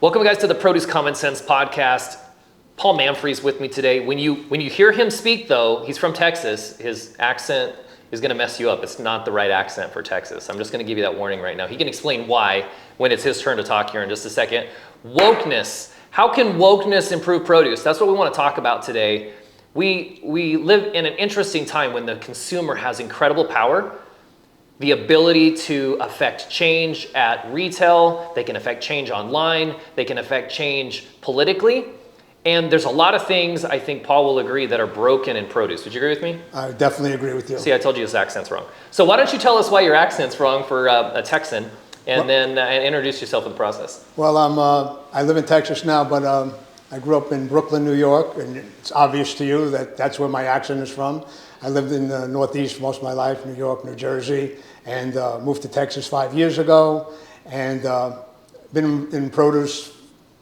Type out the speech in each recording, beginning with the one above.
Welcome, guys, to the Produce Common Sense podcast. Paul Manfre is with me today. When you hear him speak, though, he's from Texas. His accent is going to mess you up. It's not the right accent for Texas. I'm just going to give you that warning right now. He can explain why when it's his turn to talk here in just a second. Wokeness. How can wokeness improve produce? That's what we want to talk about today. We live in an interesting time when the consumer has incredible power, the ability to affect change at retail. They can affect change online. They can affect change politically. And there's a lot of things, I think Paul will agree, that are broken in produce. Would you agree with me? I definitely agree with you. See, I told you his accent's wrong. So why don't you tell us why your accent's wrong for a Texan, and then introduce yourself in the process. Well, I live in Texas now, but I grew up in Brooklyn, New York, and it's obvious to you that that's where my accent is from. I lived in the Northeast most of my life, New York, New Jersey, and moved to Texas 5 years ago, and been in produce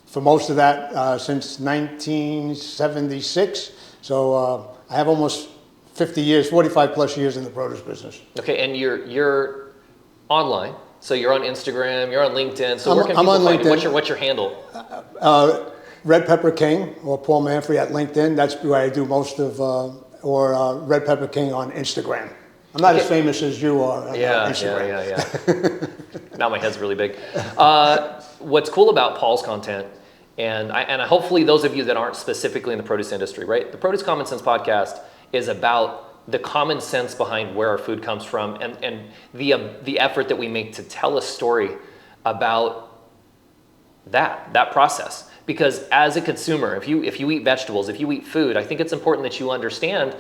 for most of that since 1976. So I have almost 50 years, 45 plus years in the produce business. Okay, and you're online, so you're on Instagram, you're on LinkedIn. So where can I'm people on find you? LinkedIn. What's your handle? Red Pepper King or Paul Manfre at LinkedIn. That's where I do most of, or Red Pepper King on Instagram. I'm not as famous as you are on Instagram. Yeah. Now my head's really big. What's cool about Paul's content, and hopefully those of you that aren't specifically in the produce industry, right? The Produce Common Sense podcast is about the common sense behind where our food comes from, and the effort that we make to tell a story about that process. Because as a consumer, if you eat vegetables, if you eat food, I think it's important that you understand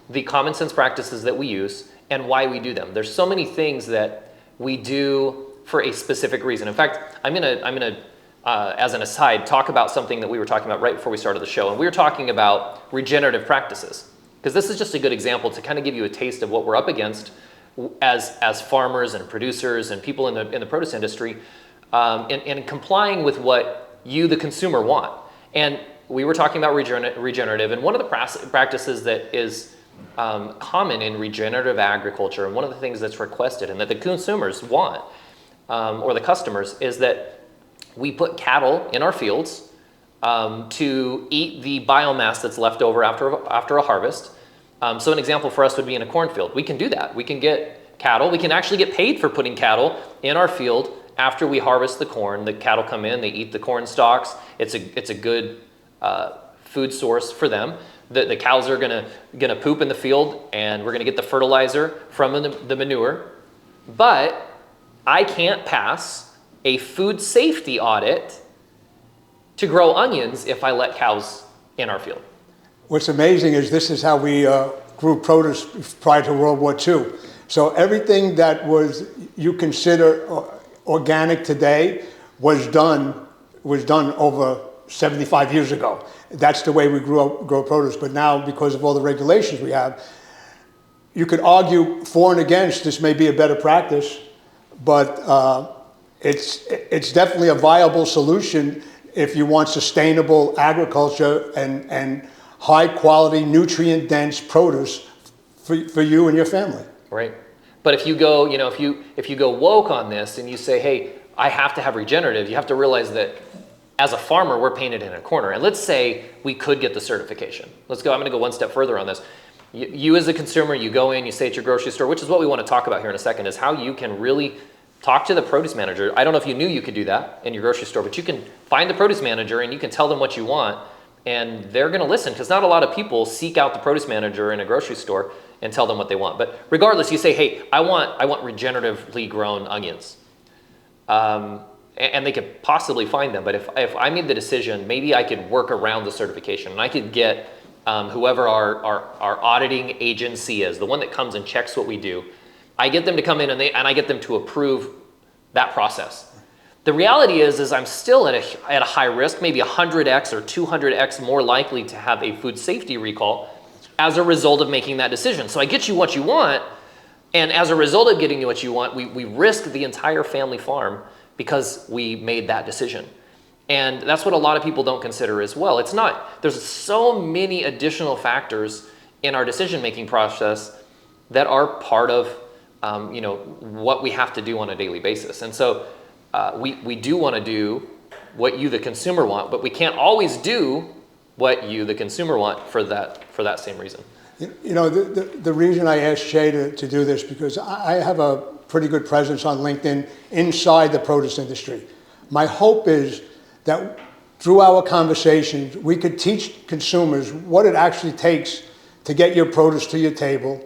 the common sense practices that we use and why we do them. There's so many things that we do for a specific reason. In fact, I'm gonna as an aside, talk about something that we were talking about right before we started the show, and we were talking about regenerative practices, because this is just a good example to kind of give you a taste of what we're up against as farmers and producers and people in the produce industry, in complying with what you, the consumer, want. And we were talking about regenerative, and one of the practices that is common in regenerative agriculture, and one of the things that's requested and that the consumers want, or the customers, is that we put cattle in our fields to eat the biomass that's left over after a harvest. So an example for us would be in a cornfield. We can do that. We can get cattle. We can actually get paid for putting cattle in our field after we harvest the corn. The cattle come in, they eat the corn stalks. It's a good food source for them. The cows are gonna poop in the field, and we're gonna get the fertilizer from the manure. But I can't pass a food safety audit to grow onions if I let cows in our field. What's amazing is this is how we grew produce prior to World War II. So everything that you consider organic today was done over 75 years ago. That's the way we grow produce. But now, because of all the regulations we have, you could argue for and against this may be a better practice, but it's definitely a viable solution if you want sustainable agriculture and high quality, nutrient dense produce for you and your family. Right. But if you go, if you go woke on this and you say, hey, I have to have regenerative, you have to realize that as a farmer, we're painted in a corner. And let's say we could get the certification. I'm going to go one step further on this. You as a consumer, you go in, you say at your grocery store, which is what we want to talk about here in a second, is how you can really talk to the produce manager. I don't know if you knew you could do that in your grocery store, but you can find the produce manager and you can tell them what you want, and they're going to listen, because not a lot of people seek out the produce manager in a grocery store and tell them what they want. But regardless, you say, hey, I want regeneratively grown onions. And they could possibly find them. But if I made the decision, maybe I could work around the certification, and I could get whoever our auditing agency is, the one that comes and checks what we do, I get them to come in and I get them to approve that process. The reality is I'm still at a high risk, maybe 100x or 200x more likely to have a food safety recall as a result of making that decision. So I get you what you want, and as a result of getting you what you want, we risk the entire family farm because we made that decision. And that's what a lot of people don't consider as well. There's so many additional factors in our decision-making process that are part of what we have to do on a daily basis. And so we do want to do what you, the consumer, want, but we can't always do what you, the consumer, want for that same reason. You know, the reason I asked Shay to do this, because I have a pretty good presence on LinkedIn inside the produce industry. My hope is that through our conversations, we could teach consumers what it actually takes to get your produce to your table,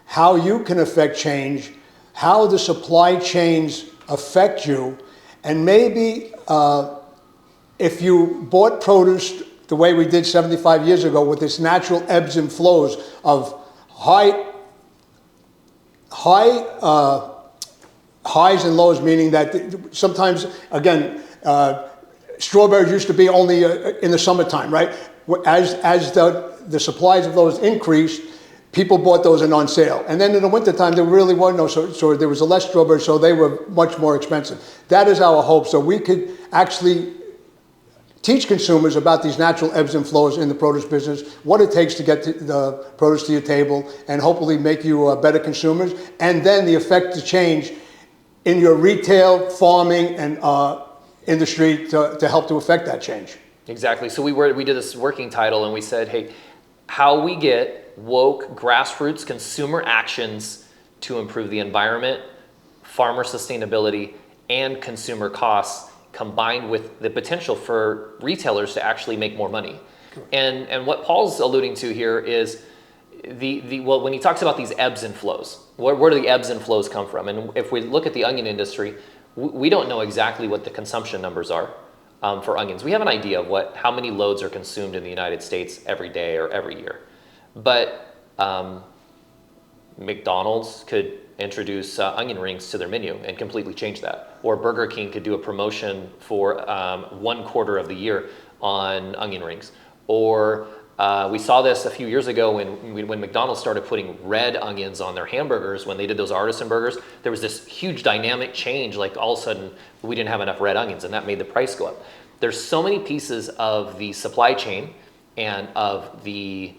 how you can affect change, how the supply chains affect you, and maybe if you bought produce the way we did 75 years ago with this natural ebbs and flows of highs and lows, meaning that sometimes, again, strawberries used to be only in the summertime, right? As the supplies of those increased, people bought those and on sale. And then in the wintertime, there really was no, so there was less strawberries, so they were much more expensive. That is our hope, so we could actually teach consumers about these natural ebbs and flows in the produce business, what it takes to get the produce to your table, and hopefully make you better consumers, and then the effect to change in your retail, farming, and industry to help to affect that change. Exactly. So we did this working title, and we said, hey, how we get woke grassroots consumer actions to improve the environment, farmer sustainability, and consumer costs, combined with the potential for retailers to actually make more money. And what Paul's alluding to here is well, when he talks about these ebbs and flows, where do the ebbs and flows come from? And if we look at the onion industry, we don't know exactly what the consumption numbers are for onions. We have an idea of how many loads are consumed in the United States every day or every year. But McDonald's could introduce onion rings to their menu and completely change that. Or Burger King could do a promotion for 1/4 of the year on onion rings. Or we saw this a few years ago when McDonald's started putting red onions on their hamburgers. When they did those artisan burgers, there was this huge dynamic change. Like all of a sudden, we didn't have enough red onions, and that made the price go up. There's so many pieces of the supply chain and of the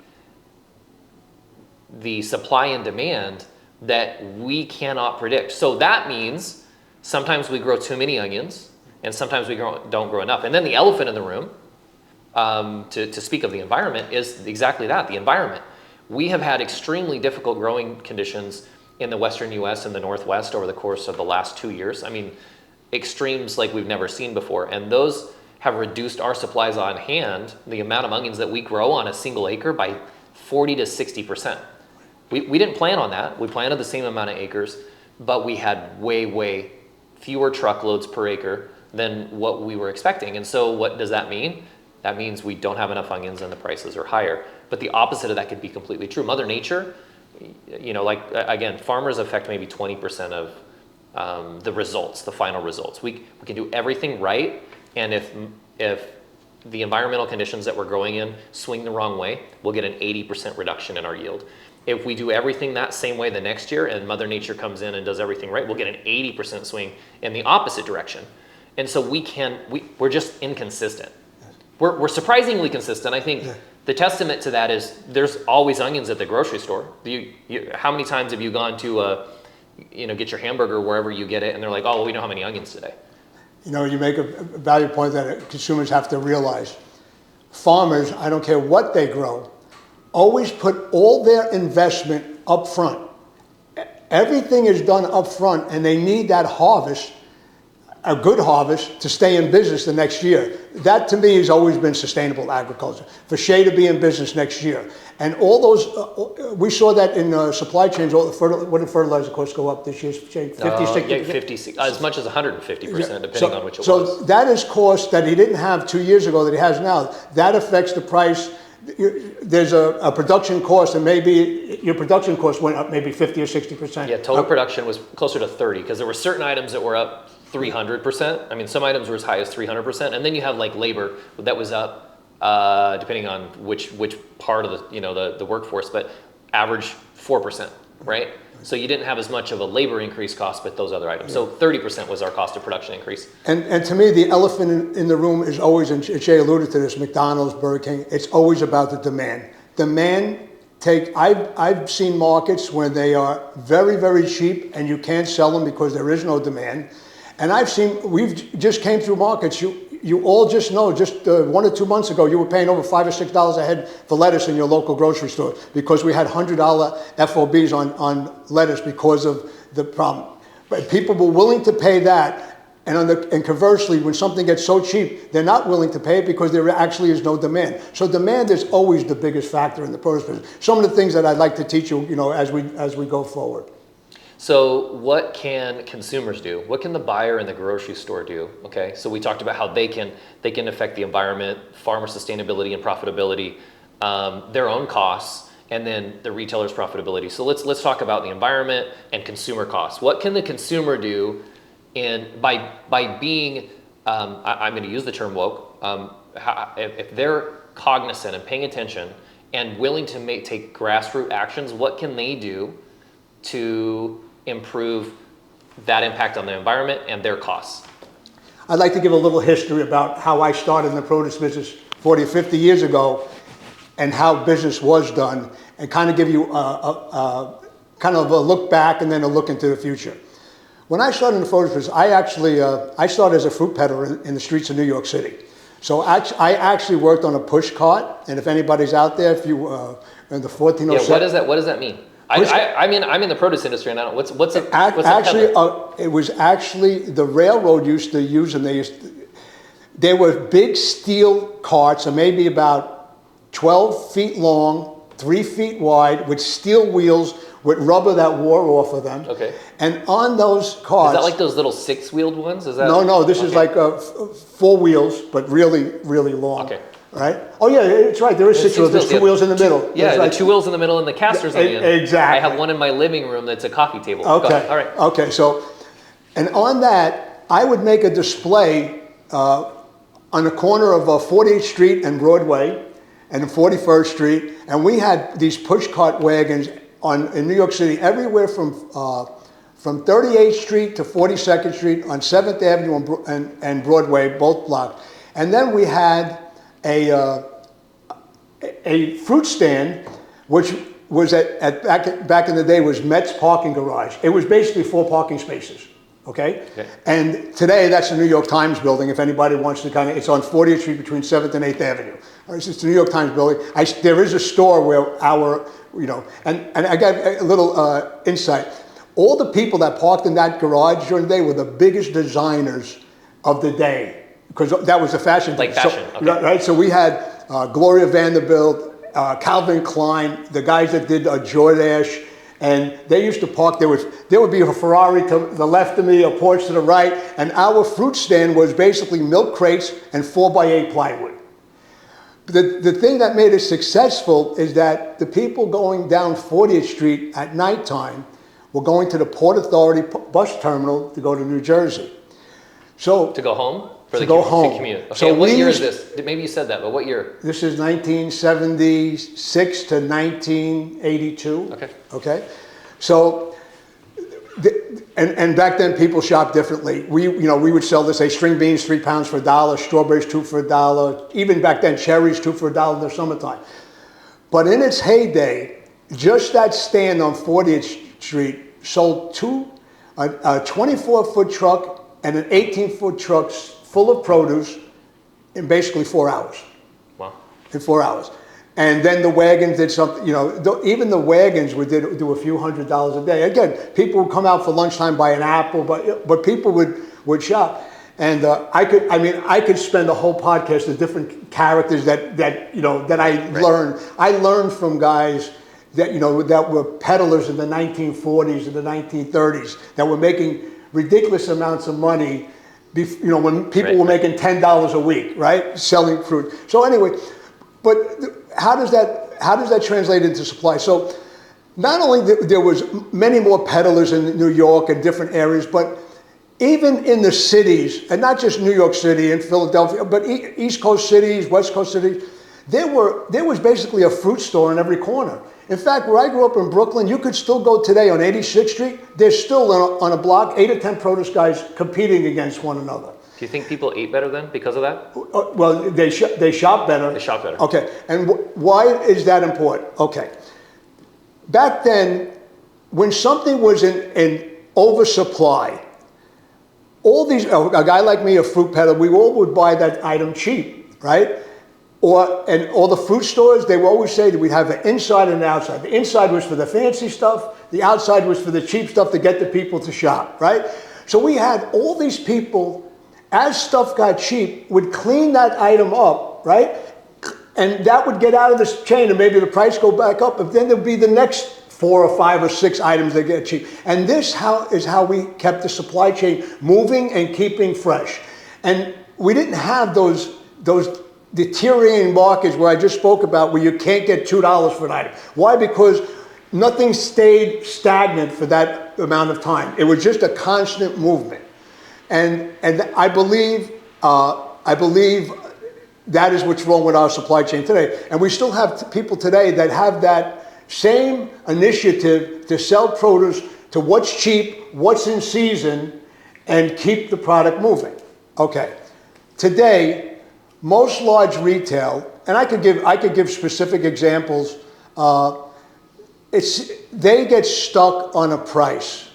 supply and demand that we cannot predict. So that means sometimes we grow too many onions, and sometimes we don't grow enough. And then the elephant in the room, to speak of the environment, is exactly that, the environment. We have had extremely difficult growing conditions in the western US and the Northwest over the course of the last 2 years. I mean, extremes like we've never seen before. And those have reduced our supplies on hand, the amount of onions that we grow on a single acre, by 40 to 60%. We didn't plan on that. We planted the same amount of acres, but we had way fewer truckloads per acre than what we were expecting. And so what does that mean? That means we don't have enough onions and the prices are higher. But the opposite of that could be completely true. Mother Nature, like again, farmers affect maybe 20% of the results, the final results. We can do everything right, and if the environmental conditions that we're growing in swing the wrong way, we'll get an 80% reduction in our yield. If we do everything that same way the next year and Mother Nature comes in and does everything right, we'll get an 80% swing in the opposite direction. And so we're just inconsistent. We're surprisingly consistent. I think the testament to that is there's always onions at the grocery store. How many times have you gone to get your hamburger wherever you get it, and they're like, oh, well, we don't have any onions today. You make a valid point that consumers have to realize. Farmers, I don't care what they grow, always put all their investment up front. Everything is done up front, and they need that harvest, a good harvest, to stay in business the next year. That to me has always been sustainable agriculture. For Shay to be in business next year. And all those, we saw that in supply chains. What did fertilizer costs go up this year, Shay? 50, 60%? 50, as much as 150%, depending on which it was. So that is cost that he didn't have 2 years ago that he has now. That affects the price. There's a production cost, and maybe your production cost went up maybe 50 or 60%. Yeah, total production was closer to 30, because there were certain items that were up 300%. I mean, some items were as high as 300%, and then you have like labor that was up, depending on which part of the workforce, but average 4%, right? So you didn't have as much of a labor increase cost, but those other items. So 30% was our cost of production increase. And to me, the elephant in the room is always, and Shay alluded to this, McDonald's, Burger King, it's always about the demand. I've seen markets where they are very, very cheap and you can't sell them because there is no demand. And we've just came through markets. you all just know, just 1 or 2 months ago, you were paying over $5 or $6 a head for lettuce in your local grocery store because we had $100 FOBs on lettuce because of the problem. But people were willing to pay that. And conversely, when something gets so cheap, they're not willing to pay it because there actually is no demand. So demand is always the biggest factor in the produce business. Some of the things that I'd like to teach you, as we go forward. So what can consumers do? What can the buyer in the grocery store do? Okay, so we talked about how they can affect the environment, farmer sustainability and profitability, their own costs, and then the retailer's profitability. So let's talk about the environment and consumer costs. What can the consumer do? And by being, I'm going to use the term woke, if they're cognizant and paying attention and willing to take grassroots actions, what can they do to improve that impact on the environment and their costs? I'd like to give a little history about how I started in the produce business 40 or 50 years ago and how business was done, and kind of give you kind of a look back and then a look into the future. When I started in the produce business, I started as a fruit peddler in the streets of New York City. So I actually worked on a push cart, and if anybody's out there, if you in the 1407. Yeah, what does that mean? I mean, I'm in the produce industry, and I don't. What's a actually? It was actually the railroad used to use them. They were big steel carts, and maybe about 12 feet long, 3 feet wide, with steel wheels with rubber that wore off of them. Okay. And on those carts... Is that like those little 6-wheeled ones? Is that? No, this is like 4 wheels, but really, really long. Okay. Right? Oh yeah, it's right. There is 6 wheels. There's 2 wheels in the middle. Yeah, the 2 wheels in the middle and the casters on the end. Exactly. I have one in my living room that's a coffee table. Okay. All right. Okay, so, and on that, I would make a display on the corner of 48th Street and Broadway and 41st Street, and we had these push cart wagons in New York City, everywhere from 38th Street to 42nd Street on 7th Avenue and Broadway, both blocked. And then we had a fruit stand, which was back in the day was Met's parking garage. It was basically 4 parking spaces. Okay? And today that's the New York Times building. If anybody wants to it's on 40th Street between 7th and 8th Avenue. It's the New York Times building. There is a store where and I got a little insight. All the people that parked in that garage during the day were the biggest designers of the day, because that was the fashion. Like fashion, okay. Right? So we had Gloria Vanderbilt, Calvin Klein, the guys that did Jordache, and they used to park. There would be a Ferrari to the left of me, a Porsche to the right, and our fruit stand was basically milk crates and 4x8 plywood. The thing that made it successful is that the people going down 40th Street at nighttime were going to the Port Authority bus terminal to go to New Jersey. So to go home? To go home. To commute. Okay, so what year is this? Maybe you said that, but what year? This is 1976 to 1982. Okay. So, and back then people shopped differently. We would sell this, say, string beans 3 pounds for $1, strawberries 2 for $1. Even back then, cherries 2 for $1 in the summertime. But in its heyday, just that stand on 40th Street sold a 24-foot truck and an 18-foot truck full of produce in basically 4 hours. Wow. In 4 hours. And then the wagons did something, even the wagons would do a few $100s a day. Again, people would come out for lunchtime, buy an apple, but people would shop. And I could spend a whole podcast of different characters that I learned. I learned from guys that were peddlers in the 1940s and the 1930s that were making ridiculous amounts of money. When people were making $10 a week, right, selling fruit. So anyway, but how does that translate into supply? So not only there was many more peddlers in New York and different areas, but even in the cities, and not just New York City and Philadelphia, but East Coast cities, West Coast cities, there was basically a fruit store in every corner. In fact, where I grew up in Brooklyn, you could still go today on 86th Street. There's still on a block 8 or 10 produce guys competing against one another. Do you think people ate better then because of that? Well, they shop better. They shop better. Okay, and why is that important? Okay, back then, when something was in oversupply, all these, a guy like me, a fruit peddler, we all would buy that item cheap, right? And all the fruit stores, they would always say that we'd have the inside and the outside. The inside was for the fancy stuff. The outside was for the cheap stuff to get the people to shop, right? So we had all these people, as stuff got cheap, would clean that item up, right? And that would get out of this chain and maybe the price go back up, but then there'd be the next 4 or 5 or 6 items that get cheap. And this is how we kept the supply chain moving and keeping fresh. And we didn't have those deteriorating markets where I just spoke about, where you can't get $2 for an item. Why? Because nothing stayed stagnant for that amount of time. It was just a constant movement. And I believe that is what's wrong with our supply chain today. And we still have people today that have that same initiative to sell produce to what's cheap, what's in season, and keep the product moving. Okay. Today, most large retail, and I could give specific examples, they get stuck on a price.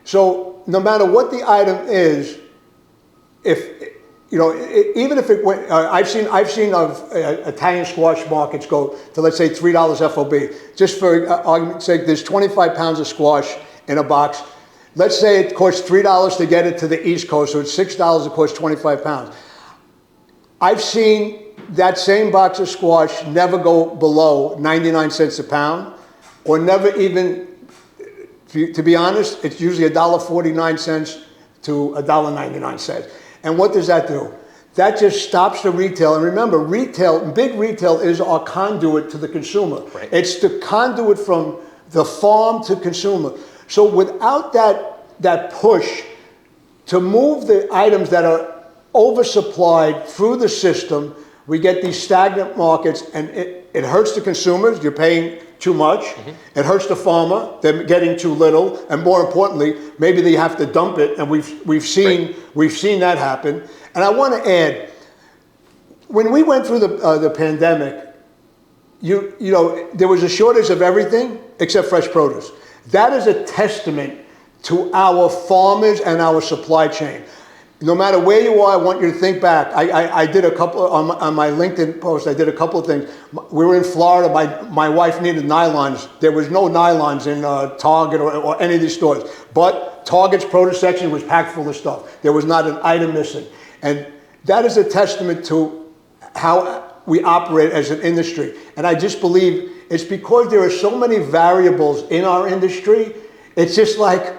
So no matter what the item is, even if it went, I've seen of Italian squash markets go to, let's say, $3 FOB. Just for argument's sake, there's 25 pounds of squash in a box. Let's say it costs $3 to get it to the East Coast, so it's $6 it costs 25 pounds. I've seen that same box of squash never go below 99 cents a pound, or never even, to be honest, it's usually $1.49 to $1.99. And what does that do? That just stops the retail. And remember, big retail is our conduit to the consumer. Right. It's the conduit from the farm to consumer. So without that push to move the items that are oversupplied through the system, we get these stagnant markets, and it hurts the consumers. You're paying too much. Mm-hmm. It hurts the farmer. They're getting too little, and more importantly, maybe they have to dump it. And we've seen that happen. And I want to add, when we went through the pandemic, there was a shortage of everything except fresh produce. That is a testament to our farmers and our supply chain. No matter where you are, I want you to think back. I did a couple, on my LinkedIn post, I did a couple of things. We were in Florida, my wife needed nylons. There was no nylons in Target or any of these stores. But Target's produce section was packed full of stuff. There was not an item missing. And that is a testament to how we operate as an industry. And I just believe it's because there are so many variables in our industry, it's just like,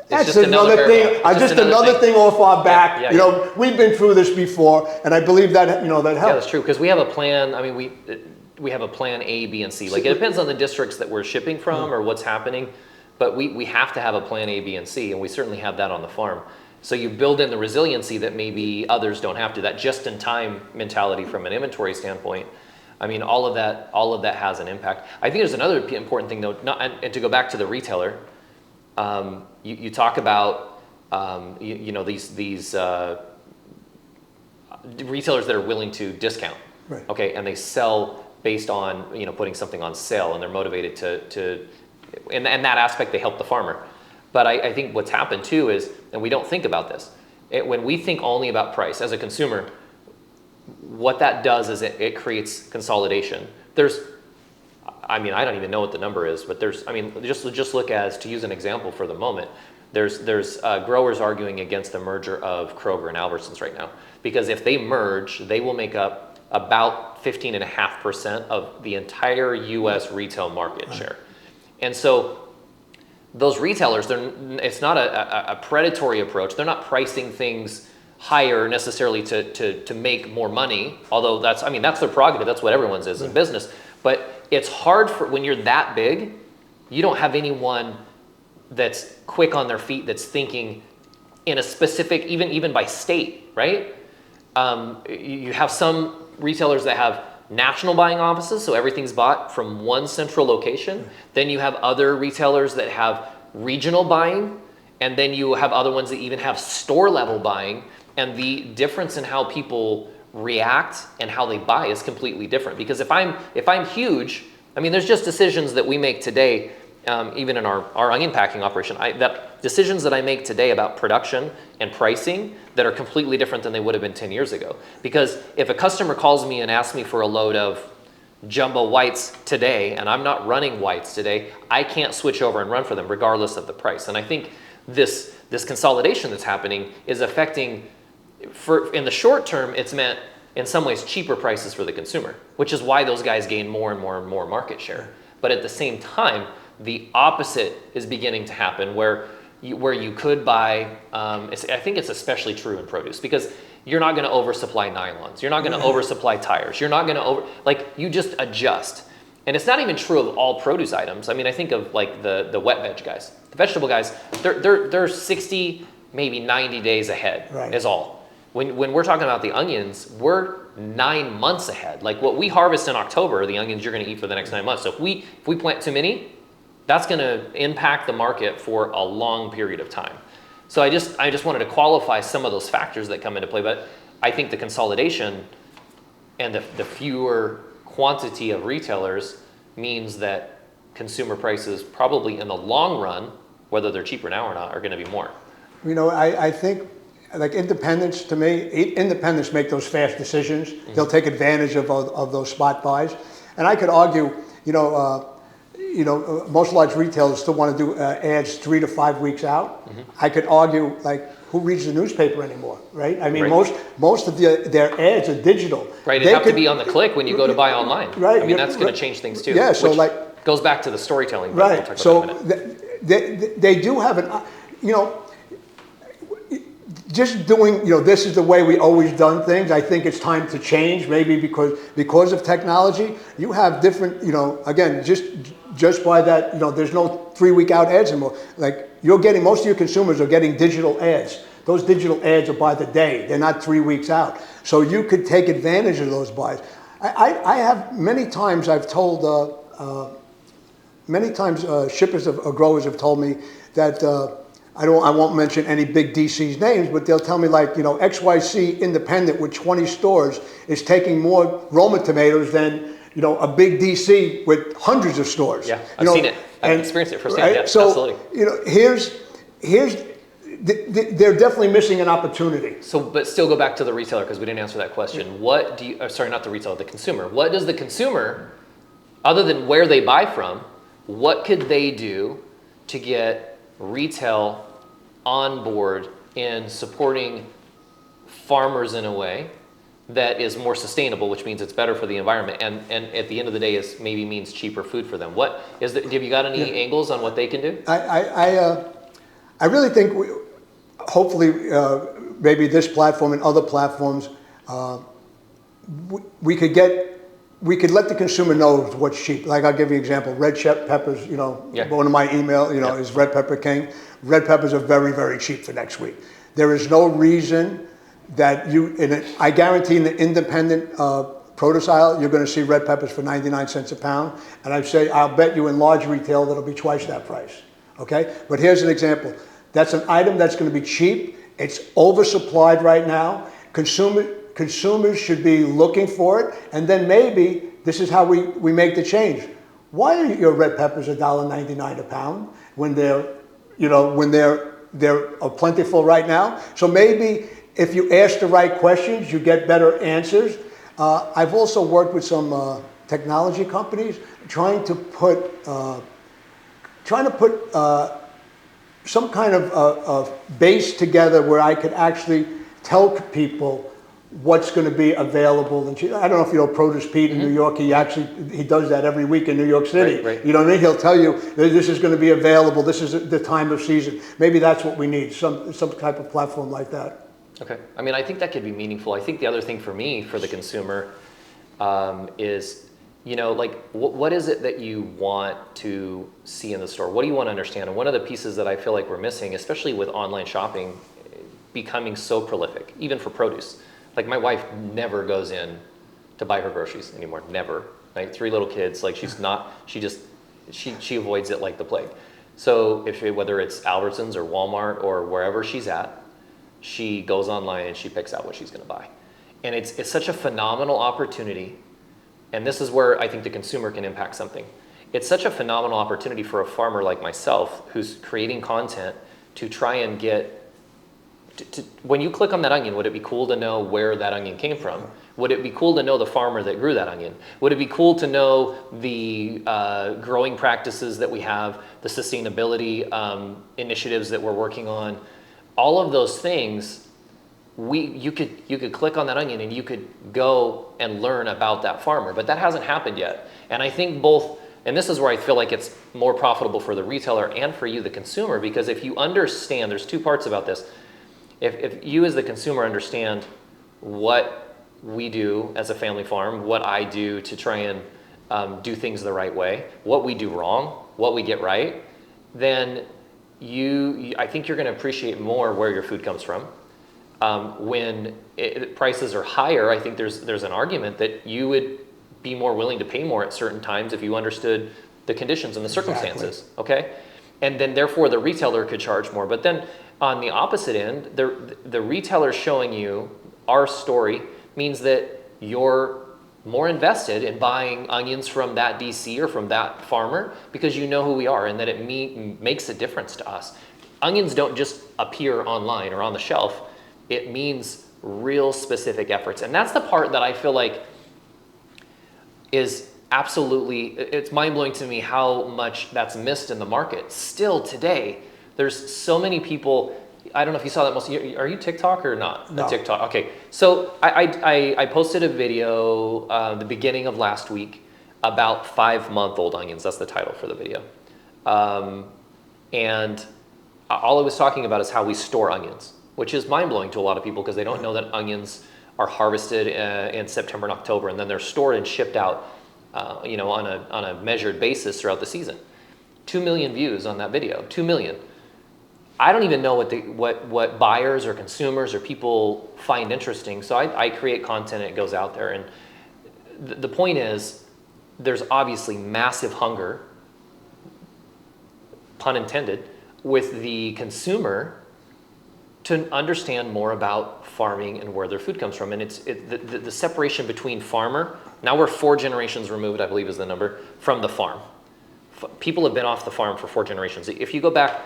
that's another thing. Just another thing off our back. Yeah. We've been through this before, and I believe that that helps. Yeah, that's true, because we have a plan. I mean, we have a plan A, B, and C. Like, it depends on the districts that we're shipping from or what's happening, but we have to have a plan A, B, and C, and we certainly have that on the farm. So you build in the resiliency that maybe others don't have to. That just-in-time mentality from an inventory standpoint. I mean, all of that has an impact. I think there's another important thing, though, and to go back to the retailer. You talk about these retailers that are willing to discount, right. Okay, and they sell based on putting something on sale, and they're motivated to in that aspect they help the farmer. But I think what's happened too is, and we don't think about this, when we think only about price as a consumer, what that does is it creates consolidation. I don't even know what the number is, but just look to use an example for the moment. There's growers arguing against the merger of Kroger and Albertsons right now, because if they merge, they will make up about 15.5% of the entire U.S. retail market share. And so those retailers, it's not a predatory approach. They're not pricing things higher necessarily to make more money, although that's their prerogative. That's what everyone's is in business. But it's hard when you're that big, you don't have anyone that's quick on their feet, that's thinking in a specific, even by state, right? You have some retailers that have national buying offices, so everything's bought from one central location. Then you have other retailers that have regional buying, and then you have other ones that even have store level buying, and the difference in how people react and how they buy is completely different. Because if I'm huge, there's just decisions that we make today even in our onion packing operation, that decisions that I make today about production and pricing that are completely different than they would have been 10 years ago. Because if a customer calls me and asks me for a load of jumbo whites today, and I'm not running whites today, I can't switch over and run for them regardless of the price. And I think this consolidation that's happening is affecting, in the short term, it's meant in some ways cheaper prices for the consumer, which is why those guys gain more and more and more market share. But at the same time, the opposite is beginning to happen, where you could buy, I think it's especially true in produce, because you're not going to oversupply nylons. You're not going to oversupply tires. You're not going to you just adjust. And it's not even true of all produce items. I mean, I think of like the wet veg guys, the vegetable guys, they're 60, maybe 90 days ahead is all. When we're talking about the onions, we're 9 months ahead. Like what we harvest in October, the onions you're going to eat for the next 9 months. So if we plant too many, that's going to impact the market for a long period of time. So I just wanted to qualify some of those factors that come into play. But I think the consolidation and the fewer quantity of retailers means that consumer prices probably in the long run, whether they're cheaper now or not, are going to be more. You know, I think like independents, to me, independents make those fast decisions. Mm-hmm. They'll take advantage of those spot buys. And I could argue, most large retailers still want to do ads 3 to 5 weeks out. Mm-hmm. I could argue, like, who reads the newspaper anymore, right? I mean, most of their ads are digital. Right, they have to be on the click when you go to buy online. Right. I mean, that's going to change things too. Yeah, so like... goes back to the storytelling. Right, we'll so they do have just doing, this is the way we always done things. I think it's time to change, maybe because of technology. You have different, again, just by that, there's no 3-week out ads anymore. Like most of your consumers are getting digital ads. Those digital ads are by the day. They're not 3 weeks out. So you could take advantage of those buys. I have many times I've told, shippers or growers have told me that I won't mention any big DC's names, but they'll tell me like, XYC independent with 20 stores is taking more Roma tomatoes than, a big DC with hundreds of stores. Yeah, I've seen it. I've experienced it firsthand. Right? Yeah, so, absolutely. They're definitely missing an opportunity. So, but still go back to the retailer because we didn't answer that question. What do you, not the retailer, the consumer. What does the consumer, other than where they buy from, what could they do to get retail on board in supporting farmers in a way that is more sustainable, which means it's better for the environment, and at the end of the day maybe means cheaper food for them? What is have you got any angles on what they can do? I really think hopefully maybe this platform and other platforms we could let the consumer know what's cheap. Like I'll give you an example. Red peppers, one of my email, is Red Pepper King. Red peppers are very, very cheap for next week. There is no reason that I guarantee in the independent produce aisle, you're going to see red peppers for 99 cents a pound. And I'll bet you in large retail that'll be twice that price. Okay? But here's an example. That's an item that's going to be cheap. It's oversupplied right now. Consumers should be looking for it, and then maybe this is how we make the change. Why are your red peppers $1.99 a pound when they're plentiful right now? So maybe if you ask the right questions, you get better answers. I've also worked with some technology companies trying to put some kind of base together where I could actually tell people what's going to be available. And I don't know if you know Produce Pete in New York. He does that every week in New York City. Right. You know what I mean? He'll tell you this is going to be available. This is the time of season. Maybe that's what we need. Some type of platform like that. Okay. I mean, I think that could be meaningful. I think the other thing for me, for the consumer, is, what is it that you want to see in the store? What do you want to understand? And one of the pieces that I feel like we're missing, especially with online shopping becoming so prolific, even for produce. Like my wife never goes in to buy her groceries anymore. Never. Right? 3 little kids. Like she avoids it like the plague. So whether it's Albertsons or Walmart or wherever she's at, she goes online and she picks out what she's going to buy. And it's such a phenomenal opportunity. And this is where I think the consumer can impact something. it's such a phenomenal opportunity for a farmer like myself who's creating content to try and get, when you click on that onion, would it be cool to know where that onion came from? Would it be cool to know the farmer that grew that onion? Would it be cool to know the growing practices that we have, the sustainability initiatives that we're working on? All of those things, you could click on that onion and you could go and learn about that farmer, but that hasn't happened yet. And I think both, and this is where I feel like it's more profitable for the retailer and for you, the consumer, because if you understand, there's two parts about this. If you as the consumer understand what we do as a family farm, what I do to try and do things the right way, what we do wrong, what we get right, then I think you're going to appreciate more where your food comes from. When prices are higher, I think there's an argument that you would be more willing to pay more at certain times if you understood the conditions and the circumstances. Exactly. Okay, and then therefore the retailer could charge more. But then on the opposite end, the retailer showing you our story means that you're more invested in buying onions from that DC or from that farmer because you know who we are and that it makes a difference to us. Onions don't just appear online or on the shelf. It means real specific efforts. And that's the part that I feel like is absolutely, it's mind-blowing to me how much that's missed in the market. Still today, there's so many people, I don't know if you saw that are you TikTok or not? No. TikTok, okay. So I posted a video the beginning of last week about 5-month-old onions. That's the title for the video. And all I was talking about is how we store onions, which is mind-blowing to a lot of people because they don't know that onions are harvested in September and October, and then they're stored and shipped out, on a measured basis throughout the season. 2 million views on that video. 2 million. I don't even know what buyers or consumers or people find interesting. So I create content and it goes out there. And the point is, there's obviously massive hunger, pun intended, with the consumer to understand more about farming and where their food comes from. And the separation between farmer, now we're 4 generations removed, I believe is the number, from the farm. People have been off the farm for 4 generations. If you go back,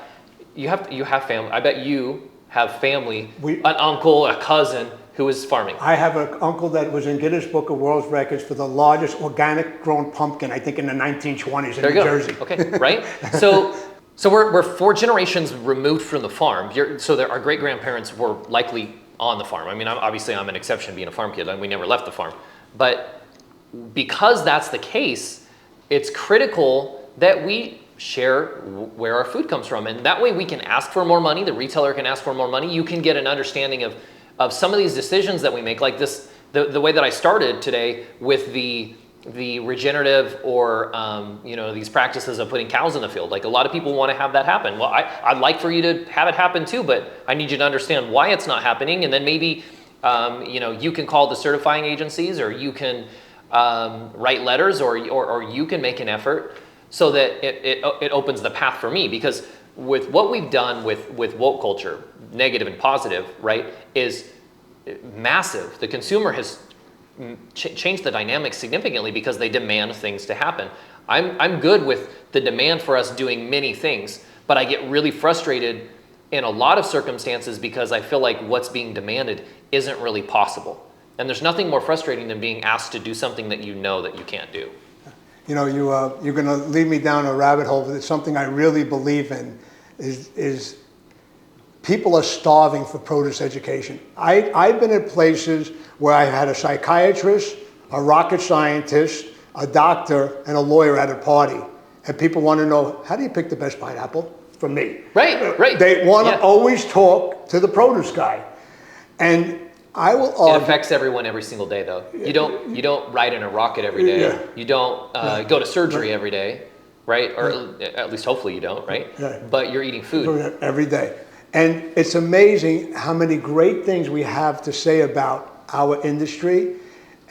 you have family. I bet you have family, an uncle, a cousin who is farming. I have an uncle that was in Guinness Book of World Records for the largest organic grown pumpkin, I think in the 1920s in New Jersey. Okay, right? So we're 4 generations removed from the farm. Our great-grandparents were likely on the farm. I mean, obviously I'm an exception being a farm kid. We never left the farm. But because that's the case, it's critical that we share where our food comes from. And that way we can ask for more money. The retailer can ask for more money. You can get an understanding of some of these decisions that we make, like this, the way that I started today with the regenerative or these practices of putting cows in the field. Like a lot of people want to have that happen. Well, I'd like for you to have it happen too, but I need you to understand why it's not happening. And then maybe you can call the certifying agencies, or you can write letters, or you can make an effort so that it opens the path for me. Because with what we've done with woke culture, negative and positive, right, is massive. The consumer has changed the dynamics significantly because they demand things to happen. I'm good with the demand for us doing many things, but I get really frustrated in a lot of circumstances because I feel like what's being demanded isn't really possible. And there's nothing more frustrating than being asked to do something that you know that you can't do. You're going to lead me down a rabbit hole. It's something I really believe in is people are starving for produce education. I've been at places where I had a psychiatrist, a rocket scientist, a doctor, and a lawyer at a party. And people want to know, how do you pick the best pineapple? From me. Right. They want to always talk to the produce guy. And I will argue. It affects everyone every single day, though. You don't ride in a rocket every day. Yeah. You don't go to surgery every day, right? Or at least hopefully you don't, right? Yeah. But you're eating food every day. And it's amazing how many great things we have to say about our industry.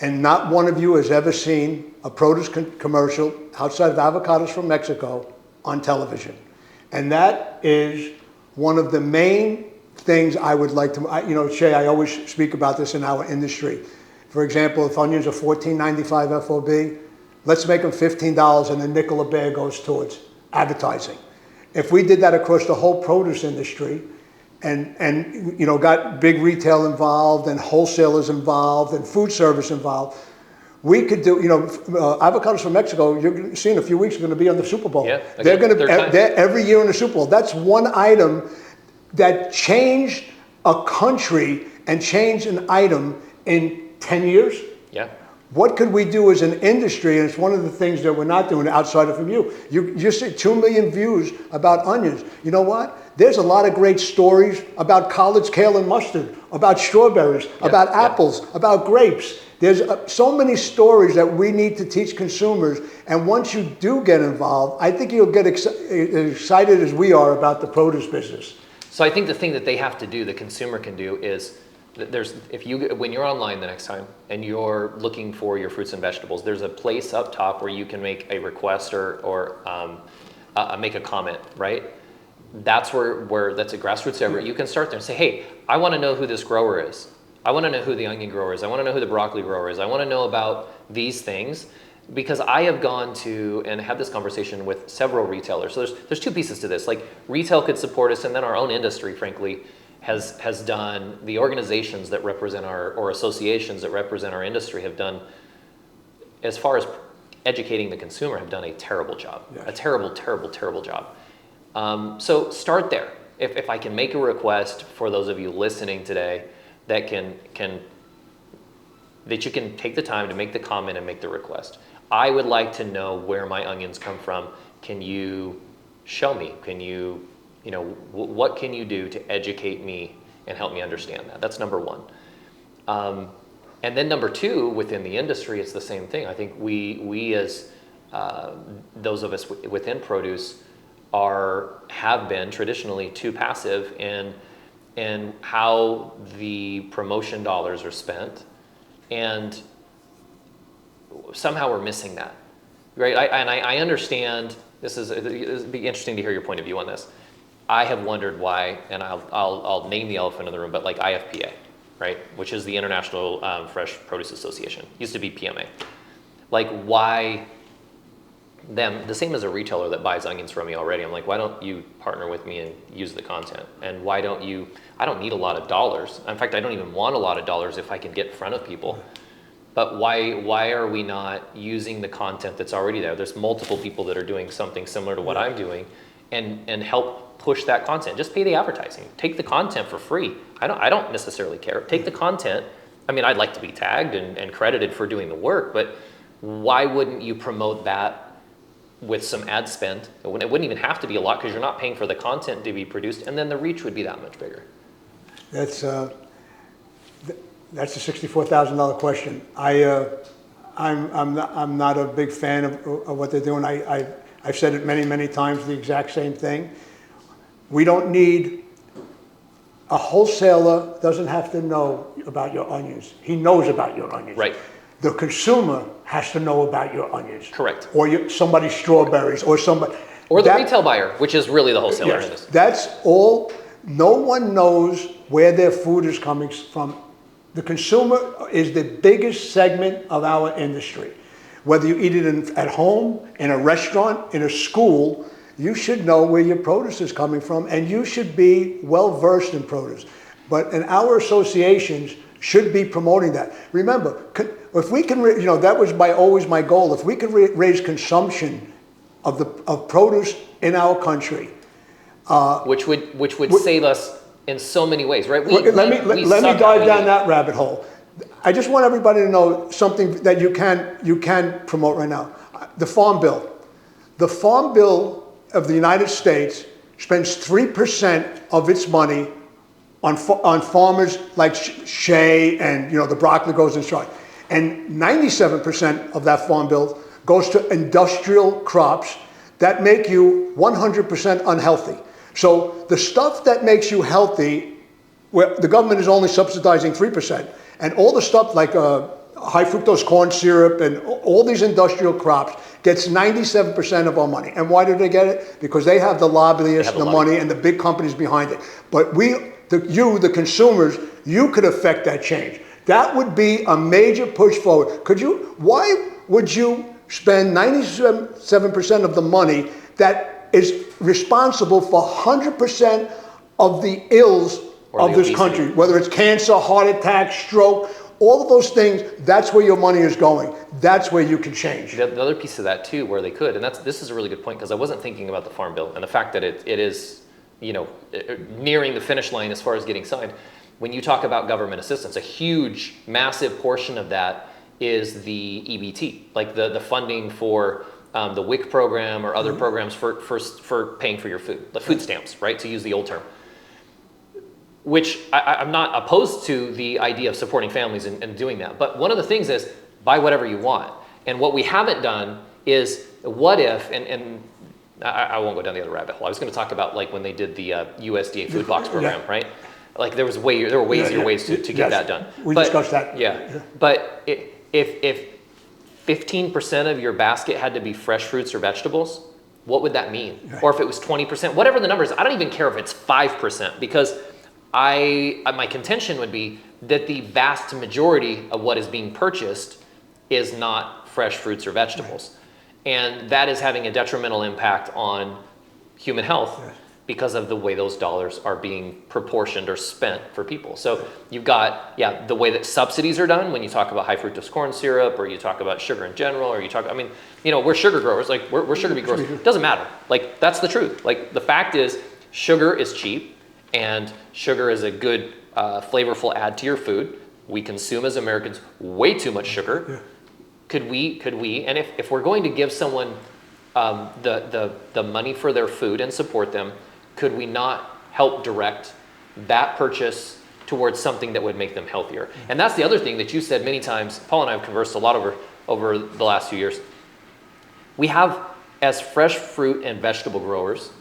And not one of you has ever seen a produce commercial outside of avocados from Mexico on television. And that is one of the main things I would like to, Shay, I always speak about this in our industry. For example, if onions are $14.95 FOB, Let's make them $15 and a nickel a bag goes towards advertising. If we did that across the whole produce industry and got big retail involved and wholesalers involved and food service involved, we could do, avocados from Mexico, you're going to see in a few weeks, are going to be on the Super Bowl. Yeah, they're every year in the Super Bowl. That's one item that changed a country and changed an item in 10 years. Yeah. What could we do as an industry? And it's one of the things that we're not doing outside of from you. You see 2 million views about onions. You know what? There's a lot of great stories about collard kale and mustard, about strawberries, about apples, about grapes. There's so many stories that we need to teach consumers. And once you do get involved, I think you'll get excited as we are about the produce business. So I think the thing that they have to do, the consumer can do, is when you're online the next time and you're looking for your fruits and vegetables, there's a place up top where you can make a request or make a comment, right? That's where that's a grassroots effort. You can start there and say, hey, I want to know who this grower is. I want to know who the onion grower is. I want to know who the broccoli grower is. I want to know about these things, because I have gone to and had this conversation with several retailers. So there's two pieces to this. Like, retail could support us, and then our own industry, frankly, has done, the organizations that represent or associations that represent our industry have done, as far as educating the consumer, have done a terrible job. Yes. A terrible job. So start there. If I can make a request for those of you listening today that that you can take the time to make the comment and make the request. I would like to know where my onions come from. Can you show me? Can you, what can you do to educate me and help me understand that? That's number one. And then number two, within the industry, it's the same thing. I think we as those of us within produce have been traditionally too passive in how the promotion dollars are spent, and somehow we're missing that, right? I understand it'd be interesting to hear your point of view on this. I have wondered why, and I'll name the elephant in the room, but like IFPA, right, which is the International Fresh Produce Association, used to be PMA. Like, why them, the same as a retailer that buys onions from me already? I'm like, why don't you partner with me and use the content? And why don't you, I don't need a lot of dollars. In fact, I don't even want a lot of dollars if I can get in front of people. But why are we not using the content that's already there? There's multiple people that are doing something similar to what I'm doing, and help push that content. Just pay the advertising. Take the content for free. I don't necessarily care. Take the content. I mean, I'd like to be tagged and credited for doing the work, but why wouldn't you promote that with some ad spend? It wouldn't even have to be a lot, because you're not paying for the content to be produced, and then the reach would be that much bigger. That's a $64,000 question. I'm not a big fan of what they're doing. I've said it many times, the exact same thing. We don't need, a wholesaler doesn't have to know about your onions. He knows about your onions. Right. The consumer has to know about your onions. Correct. Or somebody's strawberries, or somebody. Or the retail buyer, which is really the wholesaler in this. That's all. No one knows where their food is coming from. The consumer is the biggest segment of our industry. Whether you eat it at home, in a restaurant, in a school, you should know where your produce is coming from, and you should be well versed in produce. But in our associations should be promoting that. Remember, if we can, that was always my goal. If we could raise consumption of produce in our country, which would save us in so many ways, right? Let me dive down that rabbit hole. I just want everybody to know something that you can promote right now. The Farm Bill. The Farm Bill of the United States spends 3% of its money on farmers like Shea, and the broccoli goes inside. And 97% of that Farm Bill goes to industrial crops that make you 100% unhealthy. So the stuff that makes you healthy, where the government is only subsidizing 3%, and all the stuff like high fructose corn syrup and all these industrial crops gets 97% of our money. And why do they get it? Because they have the lobbyists, the money, and the big companies behind it. But the consumers, you could affect that change. That would be a major push forward. Why would you spend 97% of the money that is responsible for 100% of the ills of this country, whether it's cancer, heart attack, stroke, all of those things. That's where your money is going. That's where you can change. The other piece of that too, where they could, and this is a really good point, because I wasn't thinking about the Farm Bill and the fact that it is, nearing the finish line as far as getting signed. When you talk about government assistance, a huge, massive portion of that is the EBT, like the funding for the WIC program or other programs for paying for your food, the food stamps, right? To use the old term. Which I'm not opposed to the idea of supporting families and doing that. But one of the things is buy whatever you want. And what we haven't done is what if, and I won't go down the other rabbit hole. I was going to talk about like when they did the USDA food box program, right? Like there were easier ways to get that done. We discussed that. Yeah. But if 15% of your basket had to be fresh fruits or vegetables, what would that mean? Or if it was 20%, whatever the number is, I don't even care if it's 5%, because my contention would be that the vast majority of what is being purchased is not fresh fruits or vegetables. And that is having a detrimental impact on human health because of the way those dollars are being proportioned or spent for people. So you've got, the way that subsidies are done when you talk about high fructose corn syrup, or you talk about sugar in general, or you talk, we're sugar growers, like we're sugar beet growers. It doesn't matter. Like that's the truth. Like the fact is sugar is cheap. And sugar is a good, flavorful add to your food. We consume as Americans way too much sugar. Yeah. Could we, and if we're going to give someone the money for their food and support them, could we not help direct that purchase towards something that would make them healthier? And that's the other thing that you said many times. Paul and I have conversed a lot over the last few years. We have, as fresh fruit and vegetable growers,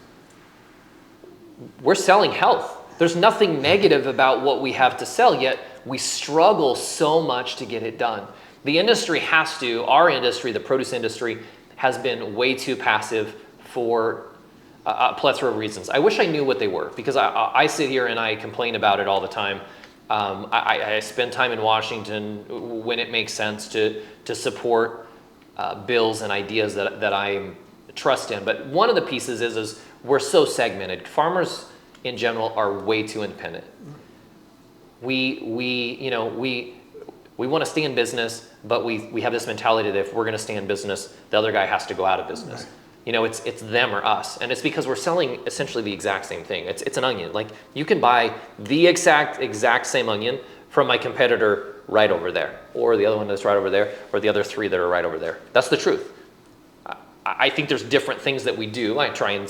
we're selling health. There's nothing negative about what we have to sell, yet we struggle so much to get it done. The industry our industry, the produce industry, has been way too passive for a plethora of reasons. I wish I knew what they were, because I sit here and I complain about it all the time. I spend time in Washington when it makes sense to support bills and ideas that I trust in. But one of the pieces is we're so segmented. Farmers in general are way too independent. We want to stay in business, but we have this mentality that if we're going to stay in business, the other guy has to go out of business. Right. It's them or us, and it's because we're selling essentially the exact same thing. It's an onion. Like you can buy the exact same onion from my competitor right over there, or the other one that's right over there, or the other three that are right over there. That's the truth. I think there's different things that we do. I try and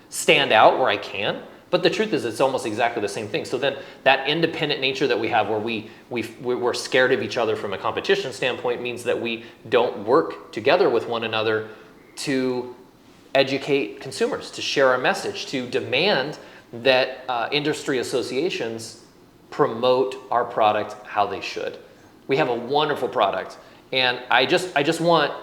stand out where I can, but the truth is it's almost exactly the same thing. So then that independent nature that we have, where we're scared of each other from a competition standpoint, means that we don't work together with one another to educate consumers, to share our message, to demand that industry associations promote our product how they should. We have a wonderful product, and I just want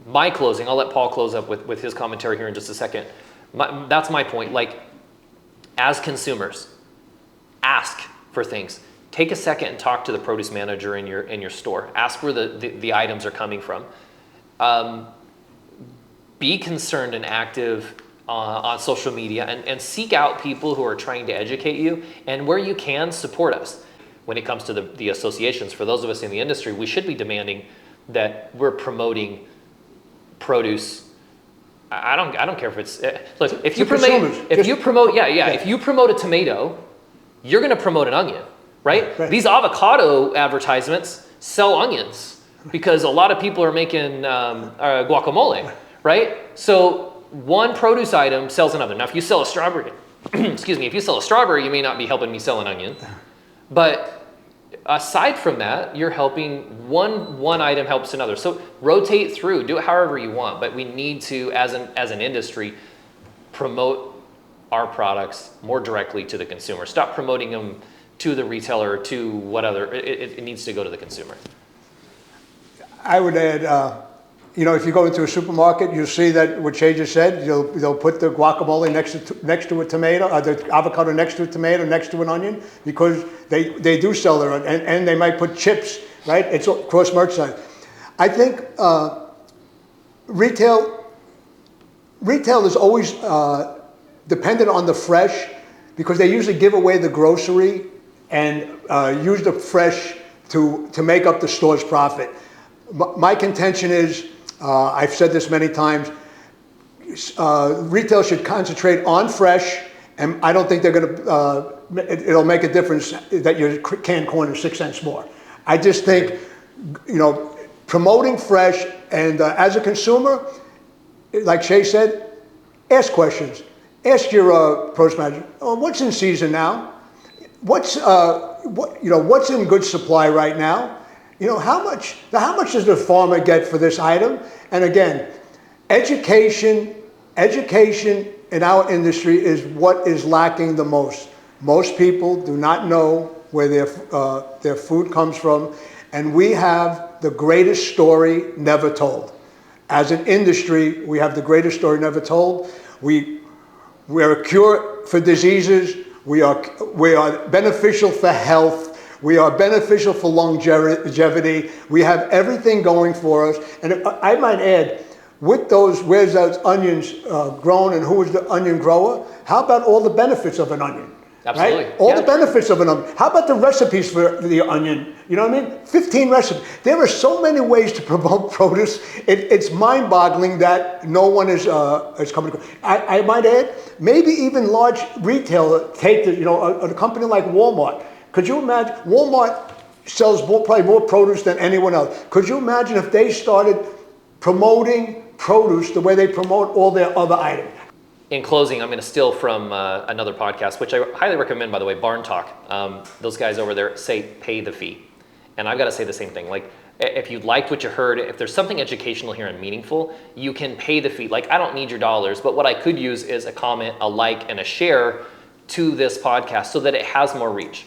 my closing. I'll let Paul close up with his commentary here in just a second. That's my point. Like, as consumers, ask for things. Take a second and talk to the produce manager in your store. Ask where the items are coming from. Be concerned and active on social media, and seek out people who are trying to educate you, and where you can, support us. When it comes to the associations, for those of us in the industry, we should be demanding that we're promoting produce. I don't care if it's look, if you promote a tomato, you're going to promote an onion, right? These avocado advertisements sell onions because a lot of people are making guacamole, right? So one produce item sells another. Now, if you sell a strawberry, if you sell a strawberry, you may not be helping me sell an onion, but aside from that, you're helping one item helps another. So rotate through, do it however you want, but we need to, as an industry, promote our products more directly to the consumer. Stop promoting them to the retailer or to what other, it needs to go to the consumer. I would add, if you go into a supermarket, you'll see that what Shay just said, they'll put the guacamole next to a tomato, or the avocado next to a tomato, next to an onion, because they do sell their, and they might put chips, right? It's cross merchandise. I think retail is always dependent on the fresh, because they usually give away the grocery and use the fresh to make up the store's profit. My contention is, I've said this many times, retail should concentrate on fresh, and I don't think they're going to, it'll make a difference that your canned corn is 6 cents more. I just think, promoting fresh, and as a consumer, like Shay said, ask questions. Ask your produce manager, what's in season now? What's in good supply right now? How much does the farmer get for this item? And again, education in our industry is what is lacking the most. Most people do not know where their food comes from, and we have the greatest story never told. As an industry, we have the greatest story never told. We're a cure for diseases. We are beneficial for health. We are beneficial for longevity. We have everything going for us. And I might add, with where's those onions grown and who is the onion grower? How about all the benefits of an onion? Absolutely. Right? All the benefits of an onion. How about the recipes for the onion? You know what I mean? 15 recipes. There are so many ways to promote produce. It's mind-boggling that no one is coming to. I might add, maybe even large retail a company like Walmart. Could you imagine? Walmart sells probably more produce than anyone else. Could you imagine if they started promoting produce the way they promote all their other items? In closing, I'm going to steal from another podcast, which I highly recommend, by the way, Barn Talk. Those guys over there say pay the fee. And I've got to say the same thing. Like, if you liked what you heard, if there's something educational here and meaningful, you can pay the fee. Like, I don't need your dollars, but what I could use is a comment, a like, and a share to this podcast so that it has more reach.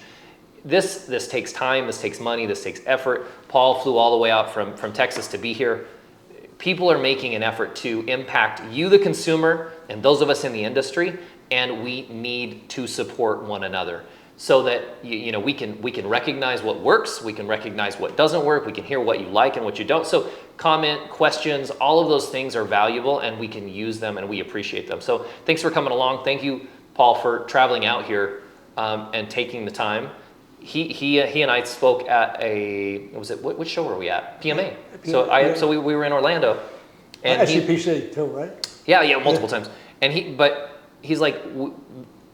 This takes time, this takes money, this takes effort. Paul flew all the way out from Texas to be here. People are making an effort to impact you, the consumer, and those of us in the industry, and we need to support one another so that we can recognize what works, we can recognize what doesn't work, we can hear what you like and what you don't. So comment, questions, all of those things are valuable, and we can use them, and we appreciate them. So thanks for coming along. Thank you, Paul, for traveling out here and taking the time. He and I spoke at which show were we at? PMA. So we were in Orlando, and SCPC too, right? Yeah, multiple times. And he's like,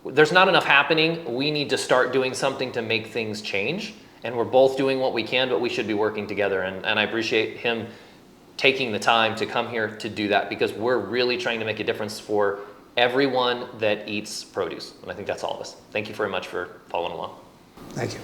there's not enough happening. We need to start doing something to make things change. And we're both doing what we can, but we should be working together. And I appreciate him taking the time to come here to do that, because we're really trying to make a difference for everyone that eats produce. And I think that's all of us. Thank you very much for following along. Thank you.